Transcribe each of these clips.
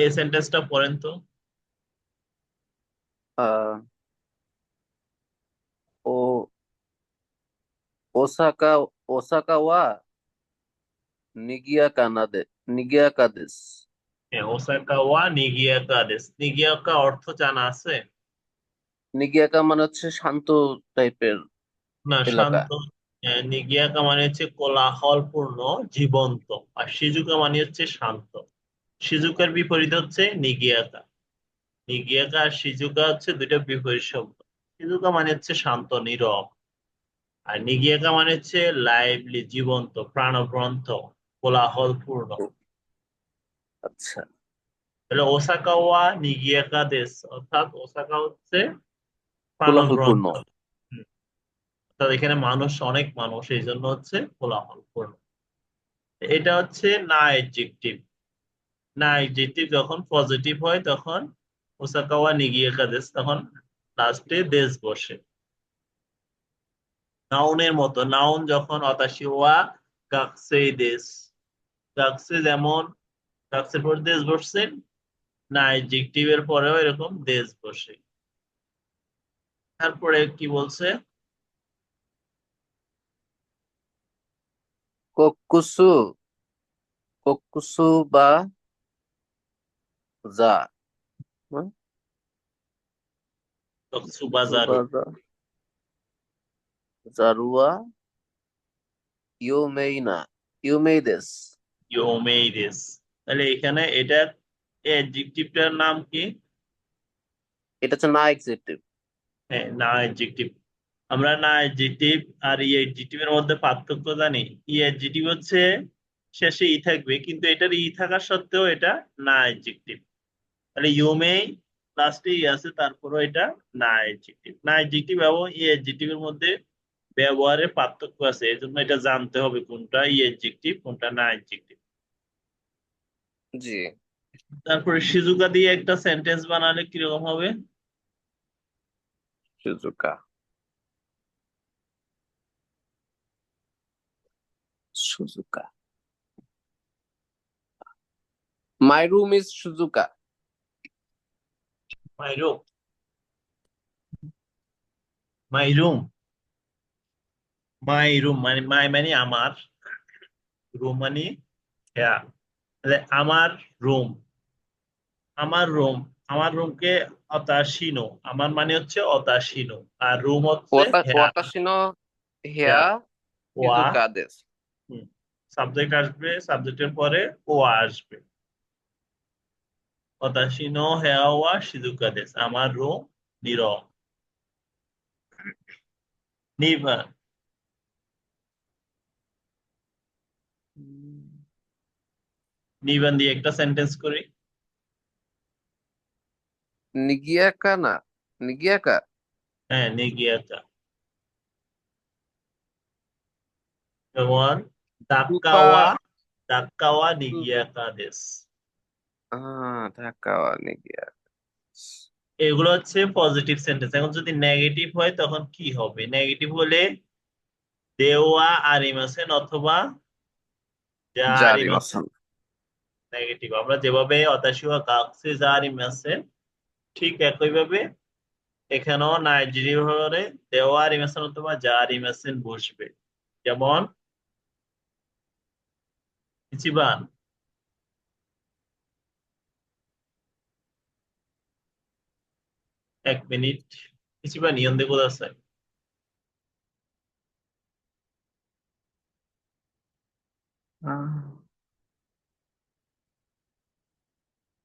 এই সেন্টেন্সটা পড়েন তো। আহ ও ওসাকা ওসাকা ওয়া নিগিয়াকা দেস। হ্যাঁ, ওসাকা ওয়া নিগিয়াকা দেস। নিগিয়াকা অর্থ জানা আছে? নিগিয়াকা মানে হচ্ছে শান্ত টাইপের না, এলাকা। শান্ত। নিগিয়াকা মানে হচ্ছে কোলাহলপূর্ণ, জীবন্ত। আর সিজুকা মানে হচ্ছে শান্ত। সিজুকার বিপরীত হচ্ছে নিগিয়াকা। নিগিয়াকা আর সিজুকা হচ্ছে দুইটা বিপরীত শব্দ। সিজুকা মানে হচ্ছে শান্ত, নীরব। আর নিগিয়াকা মানে হচ্ছে লাইভলি, জীবন্ত, প্রাণবন্ত, কোলাহলপূর্ণ। আচ্ছা। তাহলে ওসাকা ওয়া নিগিয়াকা দেশ, অর্থাৎ ওসাকা হচ্ছে কোলাহলপূর্ণ। প্রাণবন্ত। হুম, অর্থাৎ এখানে মানুষ, অনেক মানুষ, এই জন্য হচ্ছে কোলাহলপূর্ণ। এটা হচ্ছে না অ্যাডজেক্টিভ। না অ্যাডজেক্টিভ যখন পজিটিভ হয় তখন ওসাকা ওয়া নিগিয়াকা দেশ, তখন লাস্টে দেশ বসে। নাউনের মতো, নাউন যখন অতাশি ওয়া গাকসেই দেশ। গাকসে যেমন গাকসের পর দেশ বসছে, না অ্যাডজেক্টিভ এর পরেও এরকম দেশ বসে। তারপরে কি বলছে? কোকুসু কোকুসু বা যা। হুম? সুবাজারু। সুবাজা জারুয়া ইউমেইনা ইউমেইদেস। ইউমেইদেস। তাহলে এখানে এটা অ্যাডজেক্টিভটার নাম কি? এটা হচ্ছে না এক্সিটিভ। হ্যাঁ, না অ্যাডজেক্টিভ। আমরা না অ্যাডজেক্টিভ আর ই অ্যাডজেক্টিভ এর মধ্যে পার্থক্য জানি। ই অ্যাডজেক্টিভ হচ্ছে শেষে ই থাকবে, কিন্তু এটার ই থাকা সত্ত্বেও এটা না অ্যাডজেক্টিভ। তাহলে ইউমেই লাস্টে ই আছে, তারপরও এটা না অ্যাডজেক্টিভ। না অ্যাডজেক্টিভ এবং ই অ্যাডজেক্টিভ এর মধ্যে ব্যবহারের পার্থক্য আছে, এই জন্য এটা জানতে হবে কোনটা ই অ্যাডজেক্টিভ, কোনটা না অ্যাডজেক্টিভ। জি। তারপরে সিজুকা দিয়ে একটা সেন্টেন্স বানালে কিরকম হবে? সুজুকা সুজুকা মাই রুম ইজ সুজুকা। My room. My room. My room মানে মাই মানে আমার, রুম মানে হ্যাঁ। তাহলে আমার রুম। আমার রুম। আমার রুমকে অতাশিনো, আমার মানে হচ্ছে অতাশিনো। আর রুম হচ্ছে হ্যাঁ। ওয়াতাশি নো হেয়া হ্যাঁ, ওয়া। শিজুকা দেস। সাবজেক্ট আসবে, সাবজেক্টের পরে ও আসবে। অতাশিনো হ্যাঁ ওয়া শিজুকা দেশ, আমার রুম নীরব। নিভা। নিবান দিয়ে একটা সেন্টেন্স করি। নিগিয়াকা না নিগিয়াকা। হ্যাঁ, নিগিয়াকা। যেমন সুপা দাক্কাওয়া, দাক্কাওয়া নিগিয়াকা দেশ। ঢাকা নিগিয়া। এগুলো হচ্ছে পজিটিভ সেন্টেন্স। এখন যদি নেগেটিভ হয় তখন কি হবে? নেগেটিভ হলে দেওয়া আরিমাসেন অথবা যা জারি আরিমাসেন। মাসান। নেগেটিভ আমরা যেভাবে অতাশিওয়া কাকসে যা আরিমাসেন, ঠিক একইভাবে এখানেও নাইজেরিয়া হলে দেওয়া আরিমাসেন অথবা যা আরিমাসেন বসবে। যেমন ইচিবান। 1 মিনিট। ইচিবান ইয়ন্দে কোদাসাই।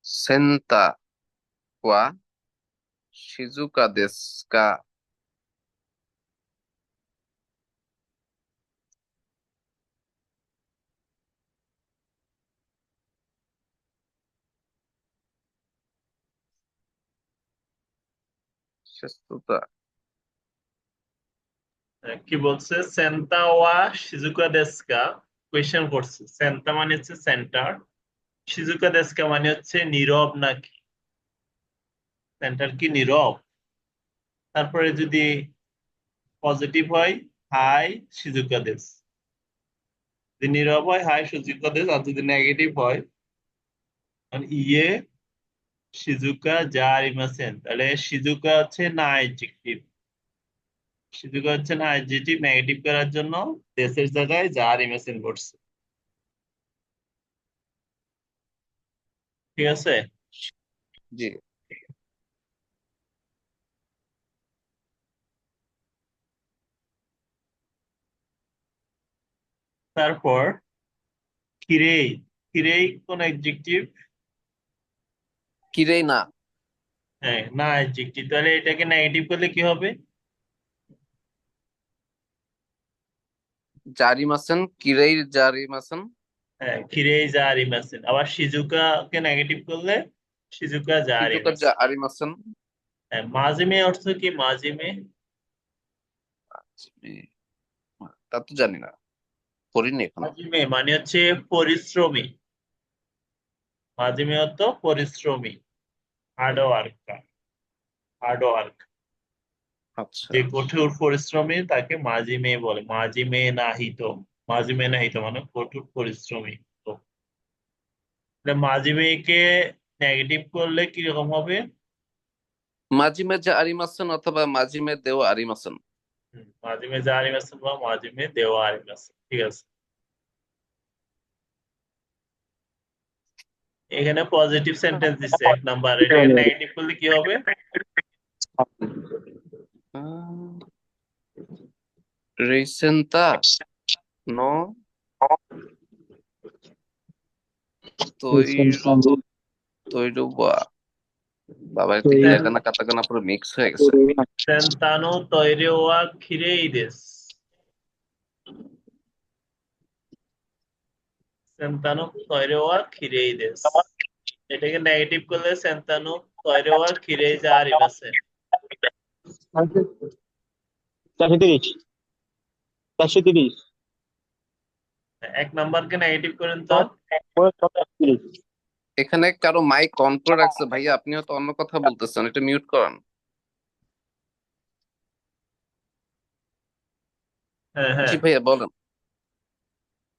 সেন্তা ওয়া শিজুকা দেস কা। সেস্তুতা। কি বলছে? সেন্টা ওয়া শিজুকা দেস্কা। কোয়েশ্চেন করছে, সেন্টা মানে হচ্ছে সেন্টার, শিজুকা দেস্কা মানে হচ্ছে নীরব নাকি। সেন্টার কি নীরব? তারপরে যদি পজিটিভ হয়, হাই শিজুকা দেশ। যদি নীরব হয়, হাই শিজুকা দেশ। আর যদি নেগেটিভ হয়, আর ইয়ে শিজুকা যা আরিমাসেন, তাহলে শিজুকা হচ্ছে না অ্যাডজেক্টিভ, শিজুকা হচ্ছে না অ্যাডজেক্টিভ, নেগেটিভ করার জন্য দেশের জায়গায় যা আরিমাসেন করছে। ঠিক আছে। জি। তারপর খিরেই, খিরেই কোন অ্যাডজেক্টিভ? কিরেই না। হ্যাঁ, না অ্যাডজেক্টিভ, তাহলে এটাকে নেগেটিভ করলে কি হবে? জারিমাসেন, কিরেই জারিমাসেন। হ্যাঁ, খিরেই যা আরিমাসেন। আবার শিজুকাকে নেগেটিভ করলে শিজুকা যা শিজুকা আরিমাসেন। যা আরিমাসেন। হ্যাঁ, মাজেমে অর্থ কি মাজেমে? তা তো জানি না, পড়িনি এখনো। মাজেমে মানে হচ্ছে পরিশ্রমী, মাজেমে অর্থ পরিশ্রমী, হার্ড ওয়ার্ক, হার্ড ওয়ার্ক, আচ্ছা। যে কঠোর পরিশ্রমী তাকে মাজেমে বলে, মাজেমে নাহিত, মাজেমে নাহিত মানে কঠোর পরিশ্রমী। তো মাজেমেকে নেগেটিভ করলে কিরকম হবে? মাজিমে যা আরিমাসেন অথবা মাজিমে দেও আরিমাসেন। মাজেমে যা আরিমাসেন বা মাজেমে দেওয়া আরিমাসেন। ঠিক আছে। এখানে পজিটিভ সেন্টেন্স দিচ্ছে 1 নাম্বার, এটাকে নেগেটিভ করলে কি হবে? রেসেন্তা নো তৈরো তৈরুবা। বাবা, এতে হিরাগানা কাতাকানা পুরো মিক্স হয়ে গেছে। সেন্তানো তৈরি ওয়া খিরেইদেস, সেন্তানো তৈরি ওয়া খিরেইদেস, এটাকে নেগেটিভ করলে সেন্তানো তৈরি ওয়া খিরেই যা আরিমাসেন। 430, 430, 1 নাম্বারকে নেগেটিভ করেন তো। 430। এখানে কারো মাইক অন করে রাখছে ভাইয়া, আপনিও তো অন্য কথা বলতেছেন, এটা মিউট করেন। হ্যাঁ জি হ্যাঁ, ভাইয়া বলেন।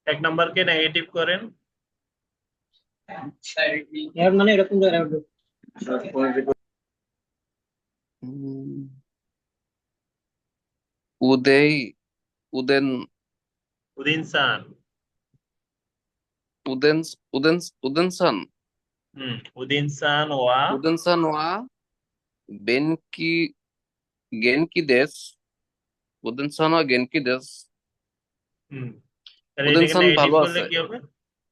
1 নাম্বারকে নেগেটিভ করেন। এর মানে এরকম ধরে উম, উদয় উদেন উদিনসান। উদেন উদেন উদেনসান উদিনসান ওয়া। উদেনসান ওয়া বেনকি গেনকি দেশ। উদেনসান ওয়া গেনকি দেশ। হুম, তাহলে এটাকে উদেনসান নেগেটিভ ভালো করলে আছে। কি হবে?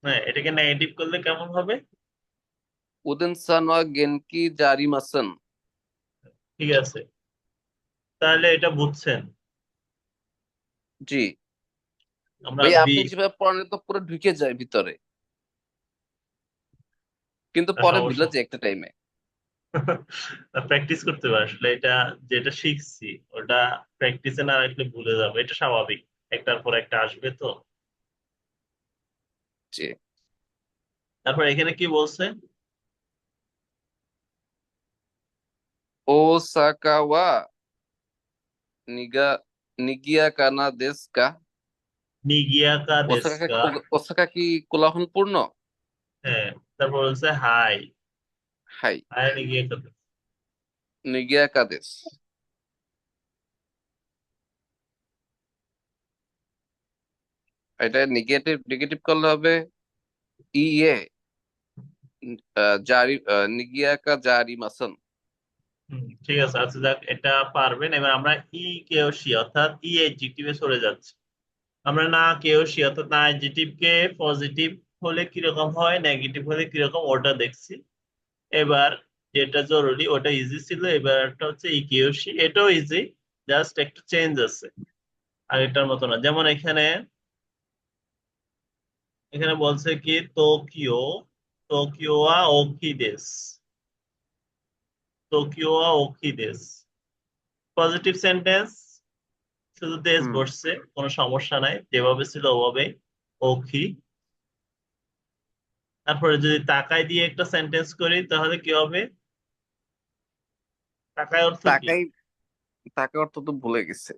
হ্যাঁ, এটাকে নেগেটিভ করলে কেমন হবে? উদেনসান ওয়া গেনকি জারিমাসেন। ঠিক আছে, তাহলে এটা বুঝছেন। জি আমরা ভাই, বি, আপনি যেভাবে পড়ালে তো পুরো ঢুকে যায় ভিতরে, কিন্তু পরে ভুলে সমস্যা যায় একটা টাইমে। প্র্যাকটিস করতে হবে আসলে, এটা যেটা শিখছি ওটা প্র্যাকটিসে না রাখলে ভুলে যাবো, এটা স্বাভাবিক, একটার পর একটা আসবে তো। জি। তারপর এখানে কি বলছে? ওসাকা ওয়া নিগা নিগিয়া কানা দেশ কা। নিগিয়াকা দেশকা। ওসাকা কি কোলাহলপূর্ণ? হ্যাঁ, তারপর বলছে হাই, হাই। হাই নিগিয়াকা দেশ। নিগিয়া কা দেশ। এটা নেগেটিভ নেগেটিভ করলে হবে ইয়ে জারি নিগিয়া কা জারি মাসান। ঠিক আছে, আচ্ছা যাক, এটা পারবেন। এবার আমরা ই কেও সি অর্থাৎ ই এডজেক্টিভে চলে যাচ্ছি। আমরা না কেও সি অর্থাৎ না এডজেক্টিভ কে পজিটিভ হলে কিরকম হয়, নেগেটিভ হলে কিরকম, ওটা দেখছি। এবার যেটা জরুরি ওটা ইজি ছিল, এবার একটা হচ্ছে ইকিউসি, এটাও ইজি, জাস্ট একটু চেঞ্জ আছে, আগেরটার মতো না। যেমন এখানে, এখানে বলছে কি টোকিও, টোকিওয়া ওকিদেস, টোকিওয়া ওকিদেস, পজিটিভ সেন্টেন্স, শুধু দেশ হুম। বসছে, কোনো সমস্যা নাই, যেভাবে ছিল ওভাবে ওকি। তারপরে যদি তাকাই দিয়ে একটা সেন্টেন্স করি তাহলে কি হবে? তাকাই অর্থ কি? তাকাই, তাকে অর্থ তো ভুলে গেছে।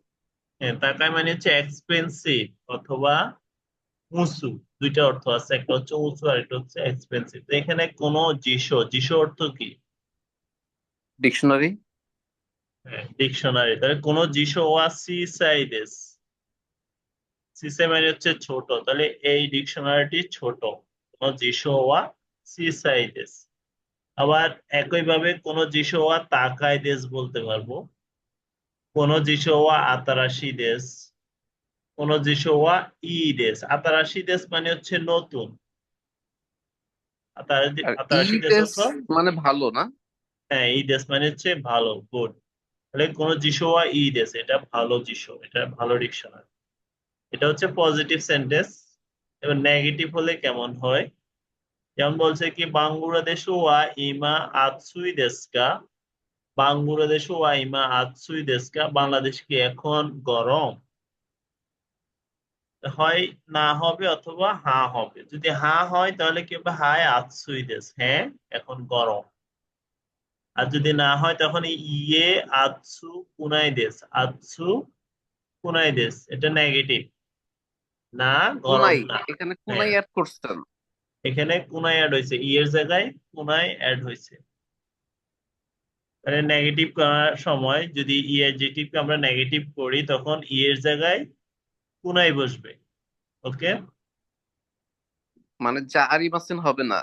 হ্যাঁ, তাকাই মানে হচ্ছে এক্সপেন্সিভ অথবা উঁচু, দুইটা অর্থ আছে, একটা হচ্ছে উঁচু আর একটা হচ্ছে এক্সপেন্সিভ। এখানে কোনো জিসো, জিসো অর্থ কি? ডিকশনারি। ডিকশনারি। তাহলে কোনো জিসো ওয়া সিসাইডেস, সিসে মানে হচ্ছে ছোট, তাহলে এই ডিকশনারিটি ছোট। কোনো জিসো ওয়া সিসাইডেস। আবার একইভাবে কোনো জিসো ওয়া তাকাইদেস বলতে পারবো, কোনো জিসো ওয়া আতারাশি দেশ, কোনো জিসো ওয়া ই দেশ। আতারাশি দেশ মানে হচ্ছে নতুন, আর ই আতারাশি দেশ দেশ অর্থ, মানে ভালো না? হ্যাঁ ই দেশ মানে হচ্ছে ভালো, গুড। তাহলে কোনো জিসো ওয়া ই দেশ, এটা ভালো জিসো, এটা ভালো ডিকশনারি। এটা হচ্ছে পজিটিভ সেন্টেন্স। এবার নেগেটিভ হলে কেমন হয়? যেমন বলছে কি, বাংলাদেশ ওয়া ইমা আতসুই দেশকা, বাংলাদেশ ওয়া ইমা আতসুই দেশকা, বাংলাদেশ কি এখন গরম? হয় না হবে অথবা হা হবে। যদি হা হয় তাহলে কি হবে? হায় আতসুই দেশ, হ্যাঁ এখন গরম। আর যদি না হয় তখন ইয়ে আতসু কুনাই দেশ, আতসু কুনাই দেশ, এটা নেগেটিভ, না গরম কুনাই, না। এখানে কুনাই হ্যাঁ, অ্যাড করছেন। এখানে কুনাই অ্যাড হয়েছে, ইয়ের জায়গায় কুনাই অ্যাড হয়েছে। মানে নেগেটিভ করার সময় যদি ই অ্যাডজেক্টিভকে আমরা নেগেটিভ করি তখন ই এর জায়গায় কুনাই বসবে। ওকে। মানে জারি মাসিন হবে না।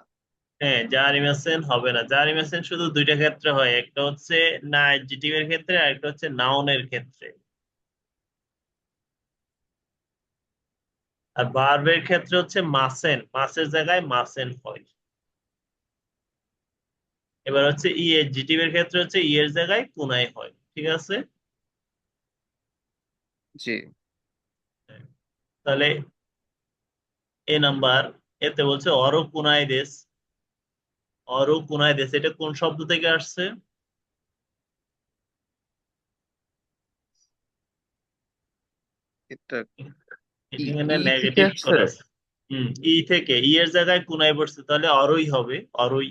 হ্যাঁ, জারিমেশন হবে না। জারিমেশন শুধু দুইটা ক্ষেত্রে হয়, একটা হচ্ছে না অ্যাডজেক্টিভ এর ক্ষেত্রে আর একটা হচ্ছে নাউনের ক্ষেত্রে। আর ভার্বের ক্ষেত্রে হচ্ছে মাসেন, মাসের জায়গায় মাসেন হয়। এবার হচ্ছে ই অ্যাডজেক্টিভ এর ক্ষেত্রে হচ্ছে ই এর জায়গায় কুনাই হয়। ঠিক আছে। জি। তাহলে এ নাম্বার, এতে বলছে অরো কুনাই দেশ, অরো কুনাই দেশ, এটা কোন শব্দ থেকে আসছে? এটা এখানে ই থেকে নেগেটিভ আসছে। করা আছে। ই থেকে, ই এর জায়গায় কুনাই বসছে, তাহলে অরই হবে, অরই।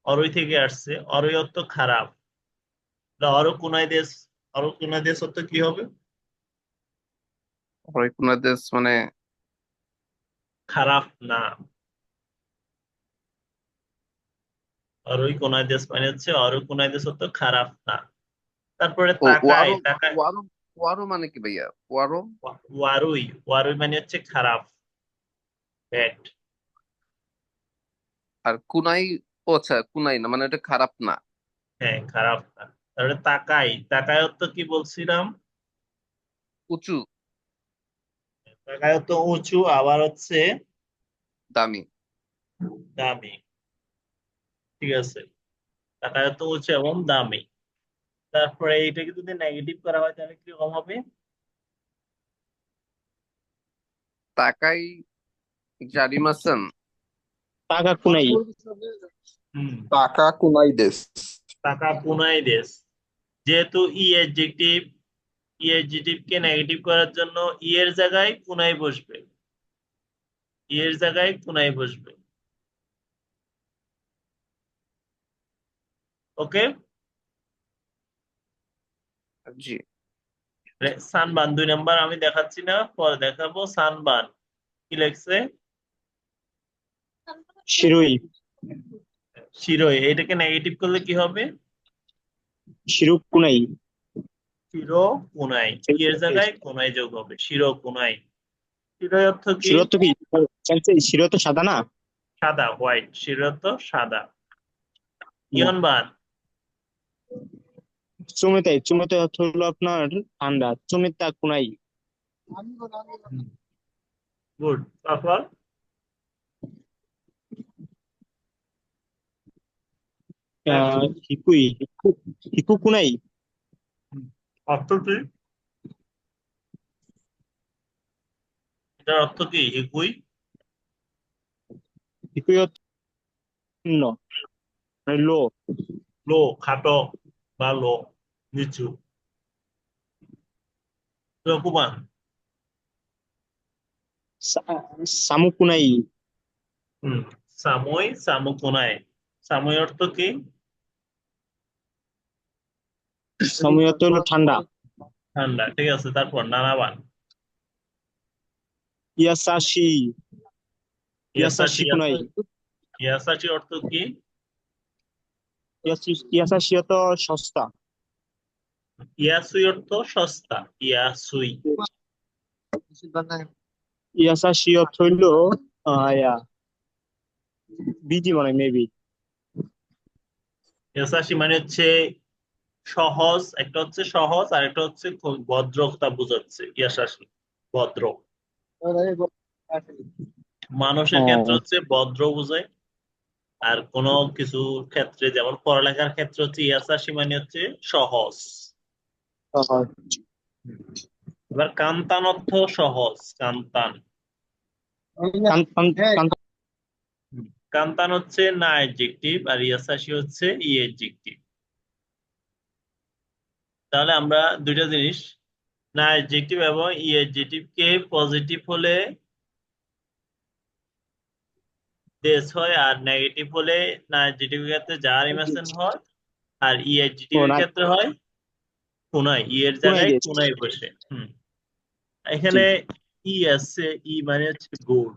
অরই থেকে আসছে, অরই অর্থ খারাপ। তাহলে অরো কুনাই দেশ, অরো কুনাই দেশ অর্থ কি হবে? হরিকুনাদেশ মানে খারাপ না। অরই কুনাই দেশ মানে হচ্ছে অরো কুনাই দেশ অর্থ খারাপ না। তারপরে ও তাকাই, ওয়ারো। তাকাই। ওয়ারো, ওয়ারো মানে কি ভাইয়া? ওয়ারো। ওয়ারুই, ওয়ারুই মানে হচ্ছে খারাপ, ব্যাড। আর কুনাই, ও আচ্ছা কুনাই না মানে এটা খারাপ না। হ্যাঁ, খারাপ না। তারপরে তাকাই, তাকাই অর্থ কি বলছিলাম? উঁচু। তাকাই অর্থ উঁচু, আবার হচ্ছে দামি। দামি। ঠিক আছে, তাকাই অর্থ উঁচু এবং দামি। তারপরে এইটাকে যদি নেগেটিভ করা হয় তাহলে কিরকম হবে? তাকাই জারিমাসান। টাকা কুনাই। হুম, টাকা কুনাইদেস। টাকা পুনাই দেশ। যেহেতু ই অ্যাডজেক্টিভ, ই অ্যাডজেক্টিভ কে নেগেটিভ করার জন্য ই এর জায়গায় কুনাই বসবে, ই এর জায়গায় কুনাই বসবে। ওকে। জি। সানবান 2 নাম্বার আমি দেখাচ্ছি না, পরে দেখাবো। সানবান কি লেখছে? শিরোই। শিরোই, এটাকে নেগেটিভ করলে কি হবে? শিরো কুনাই। শিরো কুনাই, ই এর জায়গায় কুনাই যোগ হবে, শিরো কুনাই। শিরোই অর্থ কি? শিরো তো কি, শিরো তো সাদা না? সাদা, হোয়াইট। শিরো অর্থ সাদা। না। ইয়নবান। চুমেতাই, চুমেতাই অর্থ হলো আপনার ঠান্ডা, চুমেতা কুনাই। গুড। তারপর হিকুই, হিকু কুনাই। অর্থ কি? এটার অর্থ কি হিকুই? হিকুই অর্থ শূন্য, মানে লো। লো, খাটো বা লো, নিচু। রকুমান। সামু কুনাই। হুম, সাময়, সামুকুনাই। সাময় অর্থ কি? সামু অর্থ হলো ঠান্ডা। ঠান্ডা। ঠিক আছে, তারপর নানাবান। ইয়াসাশি ইয়াসাশি ইয়াসাশি কুনাই। ইয়াসাশি অর্থ কি? ইয়াসাশি তো সস্তা। ইয়াসুই অর্থ সস্তা, ইয়াসুই। ইয়াসাশি অর্থ হইলো ইয়া বিজি মানে মেবি। ইয়াসাশি মানে হচ্ছে সহজ, একটা হচ্ছে সহজ আর একটা হচ্ছে খুব ভদ্রতা বোঝাচ্ছে ইয়াসাশি, ভদ্র। মানুষের ক্ষেত্রে ও হচ্ছে ভদ্র বোঝায়, আর কোনো কিছু ক্ষেত্রে যেমন পড়ালেখার ক্ষেত্রে হচ্ছে ইয়াসাশি মানে হচ্ছে সহজ। এবার কান্তান অর্থ সহজ, কান্তান। কান্তান হচ্ছে না অ্যাডজেক্টিভ আর ইয়াসাশি হচ্ছে ই অ্যাডজেক্টিভ। তাহলে আমরা দুইটা জিনিস, না অ্যাডজেক্টিভ এবং ই অ্যাডজেক্টিভ কে পজিটিভ হলে দেশ হয়, আর নেগেটিভ হলে না অ্যাডজেক্টিভ এর ক্ষেত্রে যার ইমেশন হয়, আর ই অ্যাডজেক্টিভ এর ক্ষেত্রে হয় কুনাই, ই এর কুনাই জায়গায় দেশ। কুনাই বসে। জি। এখানে ই আছে, ই মানে হচ্ছে গুড,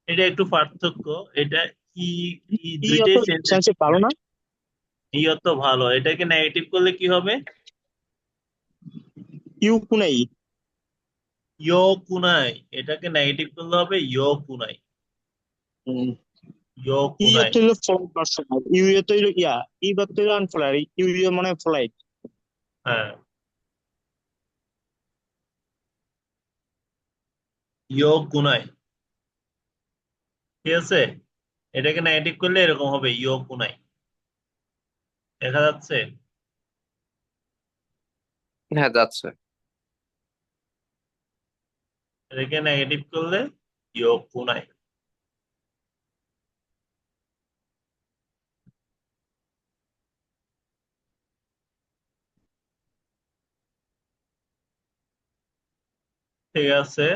এটা একটু পার্থক্য। এটা ই, ই ই অত দুইটাই সেন্টেন্স। সেন্সে ভালো না। ই অত ভালো, এটাকে নেগেটিভ করলে কি হবে? ইউ কুনাই। ইয়ো কুনাই, এটাকে নেগেটিভ করলে হবে ইয়ো কুনাই, ইয়ো ই কুনাই। অত হইলো ফ্লাইট ভার্সন, ইউ অত হইলো ই অত হইলো আনফ্লাইট, ইউ মানে ফ্লাইট। হ্যাঁ, ইয়ো কুনাই, ঠিক আছে। এটাকে নেগেটিভ করলে এরকম হবে ইয়ো কুনাই, দেখা যাচ্ছে। হ্যাঁ, যাচ্ছে। এটাকে নেগেটিভ করলে ইয়ো কুনাই। ঠিক আছে,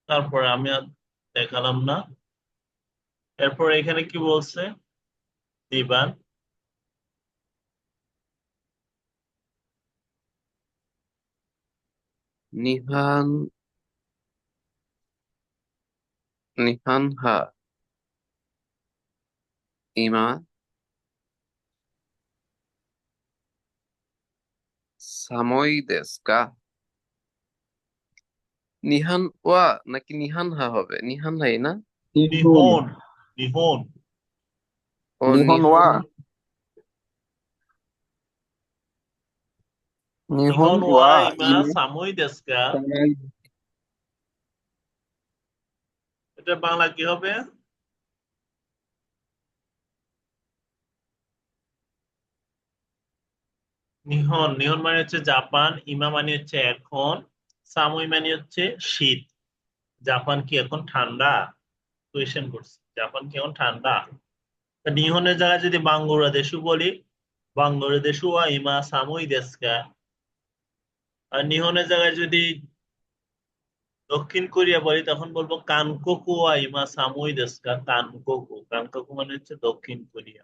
তারপরে আমি আর দেখালাম না। এরপর এখানে কি বলছে? দিবান, নিহান নিহানহা ইমা সাময়ী দেশু কা? নিহান ওয়া নাকি নিহানহা হবে? নিহানহাই না? নিহুন। নিহন, নিহন, ও নিহন ওয়া। নিহন। নিহন নিহন ওয়া ওয়া ইমা ইমা সামুই দেস্কা। সামাই। এটা বাংলা কি হবে? নিহন, নিহন মানে হচ্ছে জাপান, ইমা মানে হচ্ছে এখন, সামুই মানে হচ্ছে শীত। জাপান কি এখন ঠান্ডা? কোয়েশ্চেন করছে, জাপান কি এখন ঠান্ডা? তা নিহনের জায়গায় যদি বাংলাদেশু বলি, বাংলাদেশু ওয়া ইমা সামুই দেস্কা। আর নিহনের জায়গায় যদি দক্ষিণ কোরিয়া বলি তখন বলবো কানকোকু ওয়া ইমা সামুই দেস্কা। কানকোকু, কানকোকু মানে হচ্ছে দক্ষিণ কোরিয়া।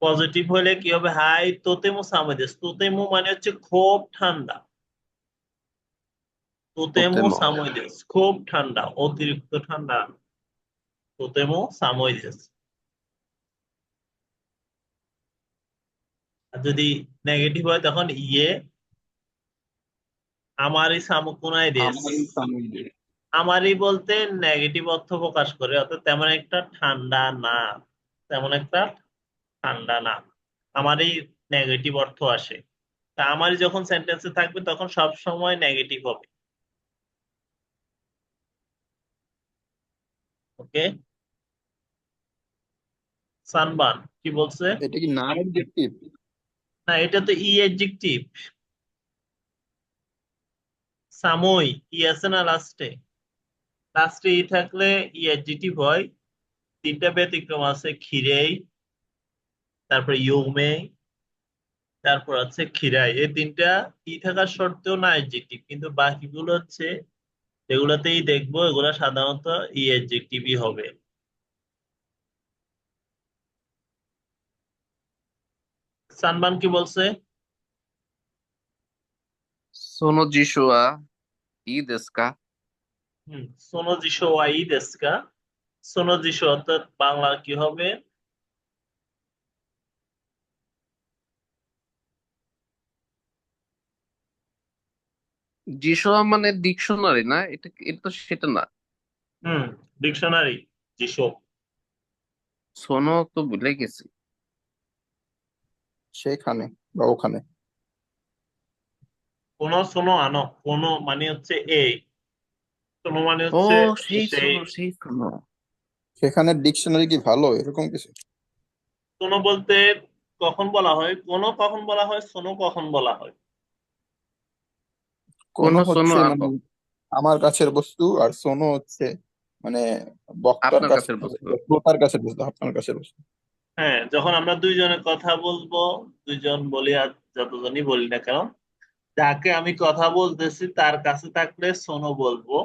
পজিটিভ হলে কি হবে? হাই তোতেমো সামুই দেশ, তোতেমো মানে হচ্ছে খুব ঠান্ডা, তোতেমো তোতেমো। সামুই দেশ খুব ঠান্ডা, অতিরিক্ত ঠান্ডা, তোতেমো সামুই দেশ। আর যদি নেগেটিভ হয় তখন ইয়ে আমারই সামুকুনাই দেশ। আমারই সামুই দেশ। আমারই বলতে নেগেটিভ অর্থ প্রকাশ করে, অর্থাৎ তেমন একটা ঠান্ডা না, তেমন একটা ঠান্ডা না, আমারই নেগেটিভ অর্থ আসে। তা আমারই যখন সেন্টেন্সে থাকবে তখন সব সময় নেগেটিভ হবে। ওকে, সানবান কি বলছে? এটা কি নাম অবজেক্টিভ? না, এটা তো ই অ্যাডজেক্টিভ। সাময়িক ই আছে না লাস্টে, লাস্টে ই থাকলে ই অ্যাডজেক্টিভ হয়। তিনটা ব্যতিক্রম আছে, খিরেই, তারপর ইউমে, তারপর আছে খিরাই। এই তিনটা ই থাকার সত্ত্বেও না অ্যাডজেক্টিভ, কিন্তু বাকিগুলো হচ্ছে যেগুলোতেই দেখবো এগুলো সাধারণত ই অ্যাডজেক্টিভই হবে। সানবান কি বলছে? সোনো জিশুয়া ই দেস্কা। সোনো জিশো ওয়াই দেস্কা। সোনো জিশো অর্থাৎ বাংলা কি হবে? জিশুয়া মানে ডিকশনারি না, এটা এটা তো সেটা না। হুম, ডিকশনারি জিশো। সোনো তো ভুলে গেছি। সেখানে বা ওখানে। কোনো সোনো আনো, কোনো মানে হচ্ছে এই, সোনো মানে ও, হচ্ছে সেই সেই। সোনো, সেই সোনো। সেখানে ডিকশনারি কি ভালো এরকম কিছু? সোনো বলতে কখন বলা হয় কোনো, কখন বলা হয় সোনো, কখন বলা হয়? কোনো কোনো সোনো হচ্ছে মানে আনো। আমার কাছের বস্তু, আর সোনো হচ্ছে মানে বক্তার আপনার কাছে, কাছের বস্তু। শ্রোতার কাছের বস্তু, আপনার কাছের বস্তু। হ্যাঁ, যখন আমরা দুইজনে কথা বলবো, দুইজন বলি আর যতজনই বলি না কেন, যাকে আমি কথা বলতেছি তার কাছে থাকলে সোনো বলবো,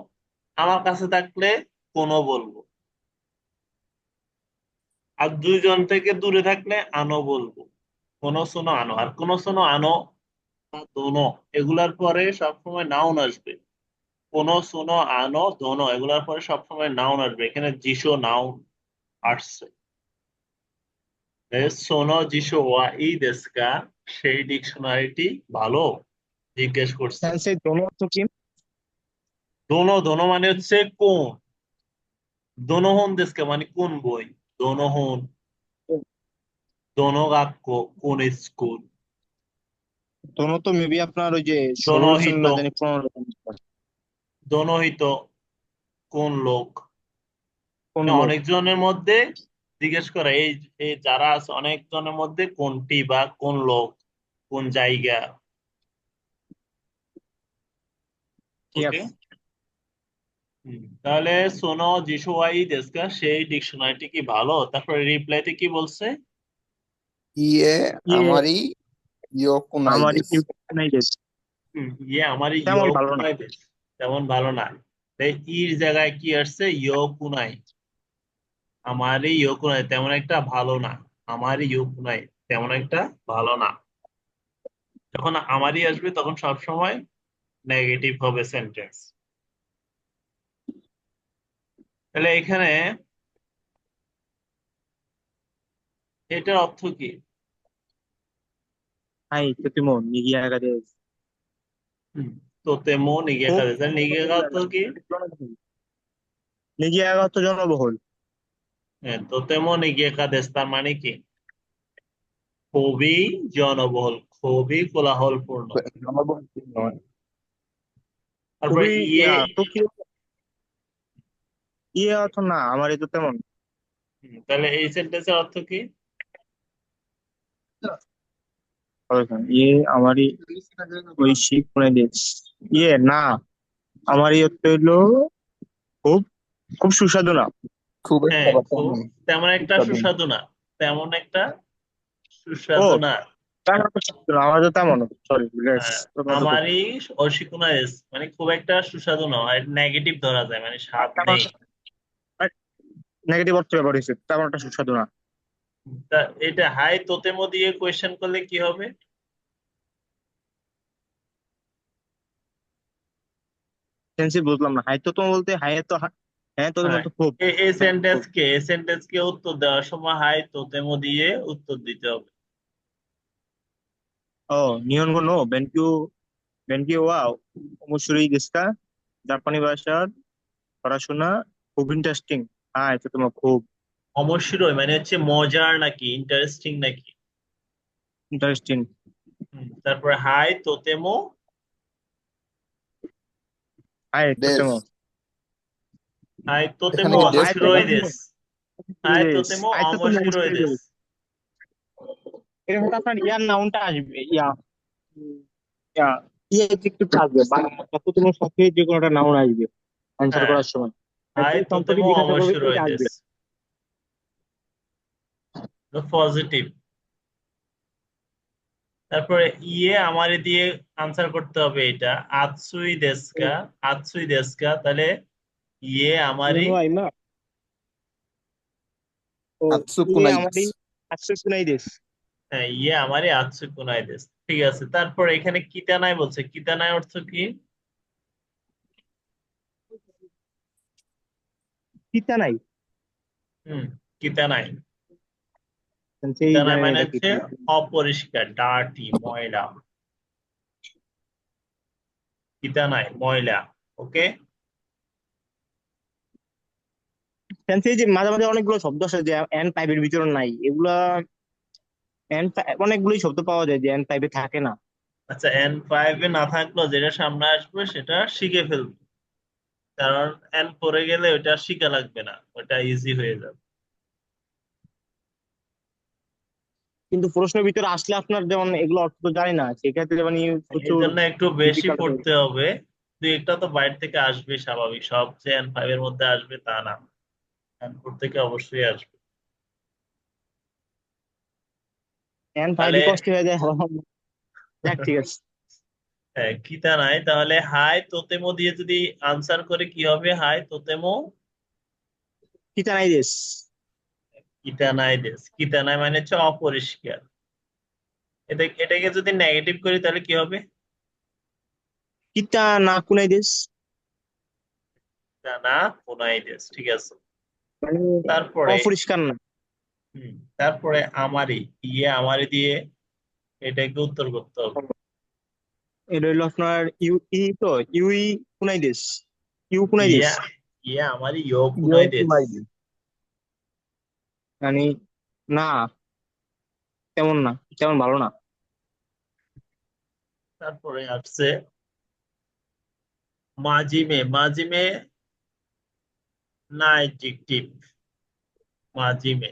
আমার কাছে থাকলে কোনো বলবো, আর দুইজন থেকে দূরে থাকলে আনো বলবো। কোনো সোনো আনো, আর কোনো সোনো আনো, দোনো, এগুলার পরে সবসময় নাউন আসবে। কোনো সোনো আনো দোনো এগুলার পরে সবসময় নাউন আসবে, এখানে যিশো নাউন আসছে। সোনো যিশো ওয়া ই দেস্কা, সেই ডিকশনারিটি ভালো জিজ্ঞেস করছে। সেন্সেই দোনো অর্থ কি? দোনো, দোনো মানে হচ্ছে কোন। দোনোহন দেস্কা মানে কোন বই। দোনোহন, দোনোগাক্য, কোন স্কুল। দোনো তো মেবি আপনার ওই যে ষোড়শ দোনোহিত, না জানি 15 দোনোহিত কোন লোক। কোন লোক। অনেকজনের মধ্যে জিজ্ঞেস করে, এই এই যারা আছে অনেকজনের মধ্যে কোনটি বা কোন লোক, কোন জায়গা। ঠিক ওকে। আছে। তাহলে সোনো জিশোয়াই দেস্কা, সেই ডিকশনারিটি কি ভালো? তারপরে রিপ্লাইতে কি বলছে? ইয়ে ইয়ে আমারই ইয়োকুনাই আমারই দেশ। নাই দেশ ইয়ে আমারই ইয়ো তেমন ভালো না। কুনাই দেশ, তেমন ভালো না। তাই ইর জায়গায় কি আসছে? ইয়ো কুনাই। আমারই ইয়ো কুনাই তেমন একটা ভালো না। আমারই ইয়ো কুনাই তেমন একটা ভালো না। যখন আমারই আসবে তখন সব সময় নেগেটিভ হবে সেন্টেন্স। তাহলে এখানে এটার অর্থ কি? হাই তুতিমো নিগিয়াগা দেশ। হুম, তোতেমো নিগে খুব কাজে, তাহলে নিগে অর্থ কি? জনবহুল। নিগিয়াগা তো জনবহুল। হ্যাঁ, তোতেমো নিগে কাদেশ তার মানে কি? খুবই জনবহুল, খুবই কোলাহলপূর্ণ। জনবহুল নয়। তারপরে খুবই ইয়ে। তো কি অর্থ না আমারই তো তেমন। তাহলে এই সেন্টেন্সের অর্থ কি? আমারই ঐশী কোনে দেশ। না, আমারই হচ্ছে হইলো খুব খুব সুস্বাদু না। খুব একটা হ্যাঁ, বা খুব তেমন তেমন একটা সুস্বাদু না। সুস্বাদু না, তেমন একটা ও সুস্বাদু না। তেমন একটা সুস্বাদু না, আমার তো তেমন। সরি, হ্যাঁ, আমারই অশিকুনাইস মানে খুব একটা সুস্বাদু না, নেগেটিভ ধরা যায়, মানে স্বাদ নেই। নেগেটিভ অর্থ ব্যবহার হয়েছে, তেমন একটা সুস্বাদু না। তা এটা হাই তোতেমো দিয়ে কোয়েশ্চেন করলে কি হবে? সেন্সি বুঝলাম না। হাই তো তোমার বলতে হাই তো হ্যাঁ তো হ্যাঁ, তোমার তো খুব এই সেন্টেন্সকে উত্তর দেওয়ার সময় হাই তোতেমো দিয়ে উত্তর দিতে হবে। ও নিহনগো নো বেনকিউ ওয়া ওমোশিরোই দেশু কা? জাপানি ভাষার পড়াশোনা খুব ইন্টারেস্টিং। হ্যাঁ এটা তোমার খুব অবশ্যই মানে হচ্ছে মজার নাকি ইন্টারেস্টিং নাকি? ইন্টারেস্টিং। তারপরে হাই তোতেমো, হাই তো দেশ। তোমার হাই এখানে তোতেমো কি দেশ হাই তো লেখা অমোশিরোই আছে? দেশ। হাই দেশ তোতেমো হাই তো তোমার অমোশিরোই অবশ্যই দেশ। দেশ। এটা হচ্ছে আপনার ইয়ার নাউনটা আসবে উম, ইয়া ইয়ে একটু আসবে বা তো তোমার সাথে যে কোনো একটা নাউন আসবে অ্যান্সার হ্যাঁ, করার সময়। হাই একদম সম্পত্তি তোতেমো জিজ্ঞাসা করবে অমোশিরোই এটা দেশ, আসবে। পজিটিভ। তারপরে ইয়ে আমারে দিয়ে আনসার করতে হবে এটা। আতসুই দেস্কা, আতসুই দেস্কা, তাহলে ইয়ে আমারই। নিহনো আইমা ও ইয়ে আতসুকুনাই দেশ। আমারই আশ্চর্য নাই দেশ। হ্যাঁ, ইয়ে আমারই আতসুই কুনাই দেশ। ঠিক আছে, তারপর এখানে কিতানাই বলছে, কিতানাই অর্থ কি? কিতা নাই, হুম, কিতানাই, সেই কিতানাই জানেন মানে এটা কি। হচ্ছে অপরিষ্কার, ডার্টি, ময়লা। কিতানাই ময়লা। ওকে। সেই যে মাঝে মাঝে অনেকগুলো শব্দ আছে যে এন টাইপের ভিতরে নাই, এগুলা অনেকগুলোই শব্দ পাওয়া যায় যে এন টাইপে থাকে না। আচ্ছা, N5 না থাকলেও যেটা সামনে আসবে সেটা শিখে ফেলবো, কারণ N4 গেলে ওটা শিখা লাগবে না, ওটা ইজি হয়ে যাবে। কিন্তু প্রশ্নের ভিতরে আসলে আপনার যেমন এগুলো অর্থ তো জানি না, সেক্ষেত্রে মানে এই প্রচুর জন্য একটু বেশি ডিফিকাল্ট হয়ে পড়তে হবে। দুই একটা তো বাইরে থেকে আসবে স্বাভাবিক, সব যে N5 এর মধ্যে আসবে তা না, N4 থেকে অবশ্যই আসবে। এন তাহলে ফাইভই কষ্ট হয়ে যায়। যাক, ঠিক আছে। হ্যাঁ, কিতা নাই, তাহলে হাই তোতেমো দিয়ে যদি আনসার করে কি হবে? হাই তোতেমো কিতা নাই দেশ। কিতা নাই দেশ। কিতা নাই মানে হচ্ছে অপরিষ্কার। এটাকে যদি নেগেটিভ করি তাহলে কি হবে? কিতা না কুনাই দেশ, কিতা না কোনাই দেশ। ঠিক আছে। মানে তারপরে অপরিষ্কার না। তারপরে আমারই, আমারই দিয়ে এটাকে উত্তর করতে হবে। এটা হইলো আপনার ইউ ই তো, ইউই কুনাই দেশ, ইউ কুনাই দেশ। ইয়া আমারই ইয়ো ইয়ে কোনাই দেশ। নাই। মানে না, তেমন না, তেমন ভালো না। তারপরে আসছে মাজিমে। মাজিমে না অ্যাডজেক্টিভ, মাজিমে।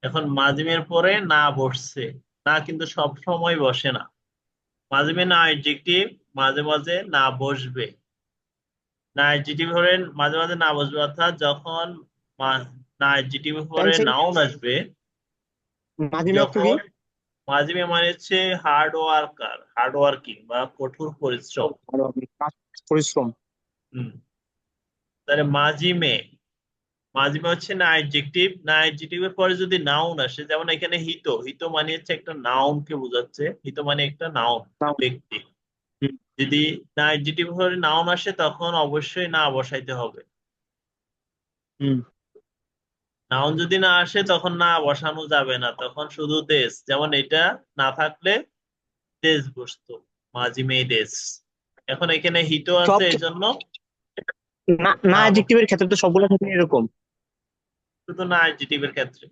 এখন মাজিমের পরে না বসছে, না কিন্তু সব সময় বসে না। মাজিমে না অ্যাডজেক্টিভ, মাঝে মাঝে না বসবে। না অ্যাডজেক্টিভ হলে মাঝে মাঝে না বসবে, অর্থাৎ যখন না অ্যাডজেক্টিভ পরে তাহলে সেই নাউন আসবে, মাঝিমে অর্থ কি? যখন মাজিমে মানে হচ্ছে হার্ড ওয়ার্কার, হার্ড ওয়ার্কিং বা কঠোর পরিশ্রম। ভালো হবে, কাজ, পরিশ্রম। হুম, তাহলে মাজিমে, মাজিমে হচ্ছে না অ্যাডজেক্টিভ। না অ্যাডজেক্টিভ এর পরে যদি নাউন আসে, যেমন এখানে হিত, হিত মানে হচ্ছে একটা নাউন কে বোঝাচ্ছে, হিত মানে একটা নাউন, নাও। ব্যক্তি। হুম, যদি না অ্যাডজেক্টিভ পরে নাউন আসে তখন অবশ্যই না বসাইতে হবে। হুম। নাউন যদি না আসে তখন না বসানো যাবে না, তখন শুধু দেশ, যেমন এটা না থাকলে দেশ বসতো, মাজিমে দেশ। এখন এখানে হিত সব আছে এই জন্য না, না না অ্যাডজেক্টিভের ক্ষেত্রে তো সবগুলো ক্ষেত্রে এরকম। শুধু না অ্যাডজেক্টিভ এর ক্ষেত্রে।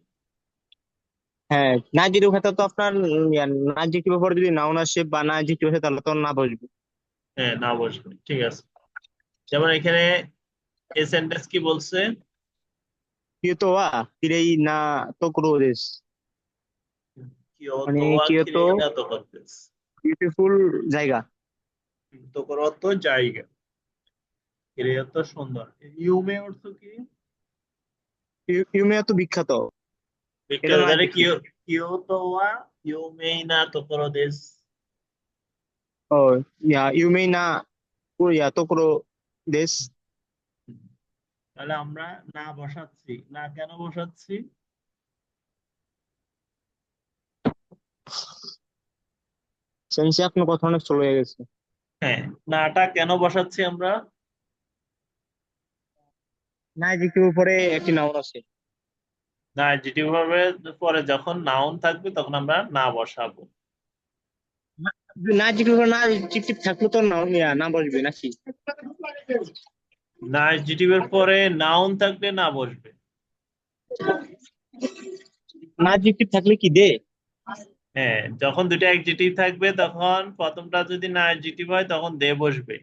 হ্যাঁ, না অ্যাডজেক্টিভ ক্ষেত্রে তো আপনার না অ্যাডজেক্টিভের পরে যদি নাউন আসে বা না অ্যাডজেক্টিভ আসে তাহলে তো না বসবে। হ্যাঁ, না বসবে, ঠিক আছে। যেমন এখানে এই সেন্টেন্স কি বলছে? কিয়োতো ওয়া কিরেই না তোকরো দেশ, মানে কিয়োতো ওয়া কিয়োতো কিরেই না তোকরো দেশ। বিউটিফুল জায়গা। তোকরো অর্থ জায়গা, কিরেই অর্থ সুন্দর। ইউমে অর্থ কি? ইউমে এত বিখ্যাত, এটা বিখ্যাত। না তাহলে অ্যাডজেক্টিভ। কিয়োতো ওয়া ইউমেই না তোকরো দেশ। ও, ইউমেই না তোকরো দেশ। তাহলে আমরা না বসাচ্ছি, না কেন বসাচ্ছি? সেন্সে আপনার কথা অনেক স্লো হয়ে গেছে। হ্যাঁ, নাটা কেন বসাচ্ছি আমরা? না অ্যাডজেক্টিভের পরে একটি নাউন আছে। না অ্যাডজেক্টিভ ভাবে পরে যখন নাউন থাকবে তখন আমরা না বসাবো। না অ্যাডজেক্টিভের না অ্যাডজেক্টিভ থাকলে তো নাউন না বসবে নাকি? না অ্যাডজেক্টিভ এর পরে নাউন থাকলে না বসবে। না অ্যাডজেক্টিভ থাকলে কি দে? হ্যাঁ, যখন দুটো অ্যাডজেক্টিভ থাকবে তখন প্রথমটা যদি না অ্যাডজেক্টিভ হয় তখন দে বসবে।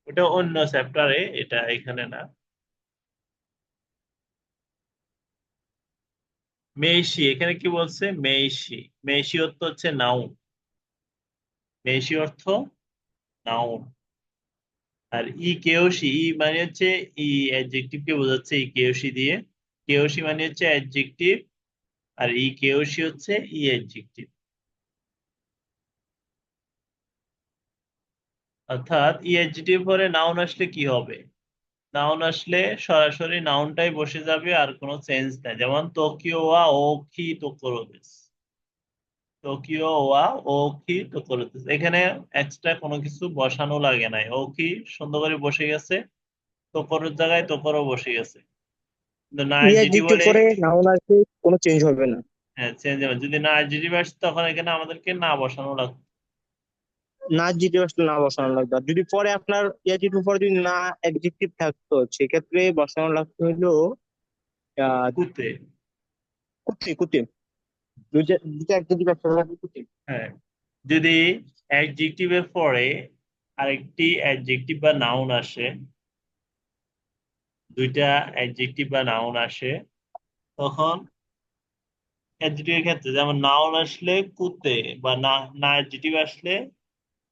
ওটা অন্য চ্যাপ্টারে, এটা এখানে না। মেইশি, এখানে কি বলছে? মেইশি, মেইশি অর্থ হচ্ছে নাউন, মেইশি অর্থ নাউন। আর কেওশি, মানে হচ্ছে অ্যাডজেক্টিভ কে বোঝাচ্ছে কেওশি দিয়ে। কেওশি মানে হচ্ছে অ্যাডজেক্টিভ, আর কেওশি হচ্ছে অ্যাডজেক্টিভ। অর্থাৎ অ্যাডজেক্টিভ পরে নাউন আসলে কি হবে? নাউন আসলে সরাসরি নাউনটাই বসে যাবে, আর কোনো চেঞ্জ নাই। যেমন তোকিও ওয়া ওকি তোকরো দেশ। টোকিও ওয়া ওকি টোকরোতে, এখানে এক্সট্রা কোনো কিছু বসানো লাগে নাই, ওকি সুন্দর করে বসে গেছে, টোকরোর জায়গায় টোকরো বসে গেছে। কিন্তু না ই এসজিটি অ্যাডজেক্টিভ বলে, পরে নাউন আসবে, কোনো চেঞ্জ হবে না। হ্যাঁ চেঞ্জ হবে, যদি না এসজিটি আসে তখন এখানে আমাদেরকে না বসানো লাগবে। না অ্যাডজেক্টিভ আসলে না বসানো লাগবে, আর যদি পরে আপনার ই অ্যাডজেক্টিভ পরে যদি না অ্যাডজেক্টিভ থাকতো সেক্ষেত্রে বসানো লাগতো হলো আহ কুতে। কুতি কুতি। দুইটা দুইটা অ্যাডজেক্টিভ একসাথে লাগবে কুতি। হ্যাঁ, যদি অ্যাডজেক্টিভের পরে আরেকটি অ্যাডজেক্টিভ বা নাউন আসে, দুইটা অ্যাডজেক্টিভ বা নাউন আসে, তখন অ্যাডজেক্টিভের ক্ষেত্রে যেমন নাউন আসলে কুতে, বা না না অ্যাডজেক্টিভ আসলে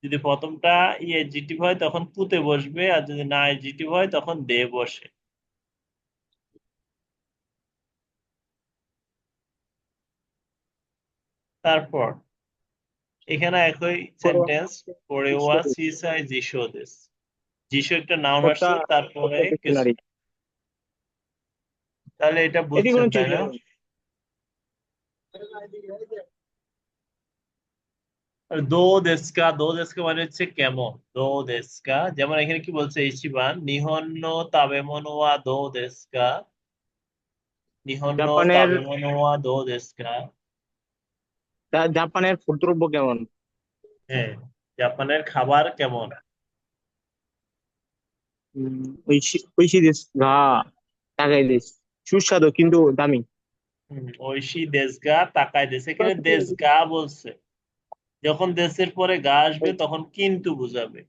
যদি প্রথমটা ই অ্যাডজেক্টিভ হয় তখন কুতে বসবে, আর যদি না অ্যাডজেক্টিভ হয় তখন দে বসে। তারপর এখানে একই সেন্টেন্স পড়ে ওয়া সিসাই যিশু দেশ, যিশু একটা নাউন ওটা আসছে তারপরে ওটা কিছু, ডিকশনারি, তাহলে এটা এটি বুঝছেন কোনো তাই চেঞ্জ না? হবে না। আর দো দেশকা মানে হচ্ছে কেমন, দো দেশকা, যেমন এখানে কি বলছে ইচিবান নিহন্ন তাবেমন ওয়া দো দেশকা, নিহন্ন জাপানের তাবেমন ওয়া দো দেশকা। জাপানের ফুড দ্রব্য কেমন? হ্যাঁ, জাপানের খাবার কেমন? ঐশী দেশ গা, তাকাই দেশ, সুস্বাদু কিন্তু দামি। ঐশী দেশগা তাকাই দেশ, এখানে দেশগা বলছে, যখন দেশের পরে গা আসবে তখন কিন্তু বুঝাবে।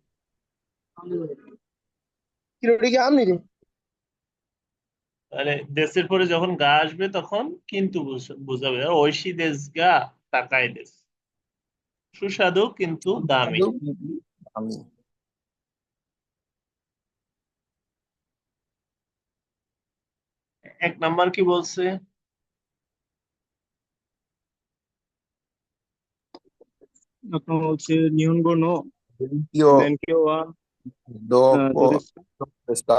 তাহলে দেশের পরে যখন গা আসবে তখন কিন্তু বুঝাবে, ঐশী দেশগা তাকাই দেশ, সুস্বাদু কিন্তু দামি। আমি এক নাম্বার কি বলছে? আপনার হচ্ছে নিহনগো নো ইয়ো বেনকিও ওয়া দোকো দোদেশকা। দেশকা।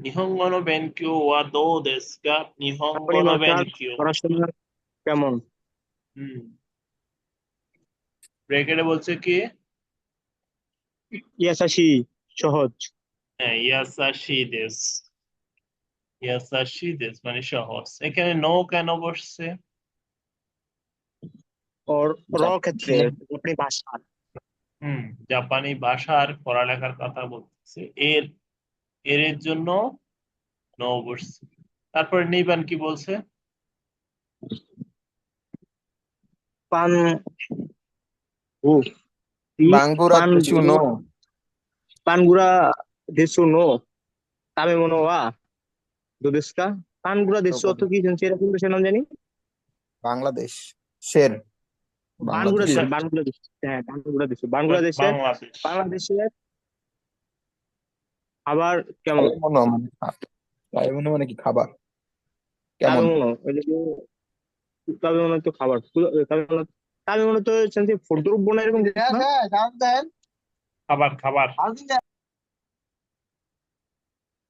নিহঙ্গন বেনকিউ ওয়া দো দেশকা, জাপানি নিহঙ্গন ভাষার বেনকিউ। পড়াশোনা কেমন? হুম, ব্রেকেটে বলছে কি? ইয়াসাশি, সহজ। হ্যাঁ, ইয়াসাশি দেশ, ইয়াসাশি দেশ মানে সহজ। এখানে নো কেন বসছে? ওর র ক্ষেত্রে জাপানি জাপানি ভাষা। হুম, জাপানি ভাষার পড়ালেখার কথা বলতেছে, এর এর এর জন্য নো বসছে। তারপর নিবান কি বলছে? পান গু ই বাঙ্গুরা পান দেশু গু নো পানগুড়া দেশু নো তামে মনো ওয়া দোদেশকা। পানগুড়া দেশ অর্থ কি জানছি, এরকম দেশের নাম জানি। বাংলাদেশ শের বানগুড়া বাংলাদেশ দেশ, বানগুড়া দেশ, হ্যাঁ বানগুড়া দেশ, বানগুড়া দেশের বাংলাদেশ। বাংলাদেশের আবার কেমন? তাইমুনো মানে তাইমুনো মানে কি খাবার তাবে কেমন? মনো ওই যে তাবে মনো তো খাবার, তাবে মনো তো শুনছি ফুড দ্রব্য না, এরকম কিছু না? খাবার খাবার,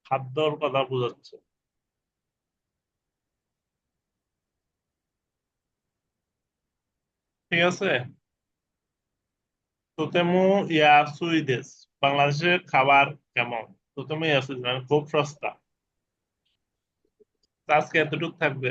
খাদ্যর কথা বোঝাচ্ছে। ঠিক আছে, তোতেমু ইয়াসুই দেশ, বাংলাদেশের খাবার কেমন? তোতেমু ইয়াসুই মানে খুব সস্তা। তো আজকে এতটুকু থাকবে।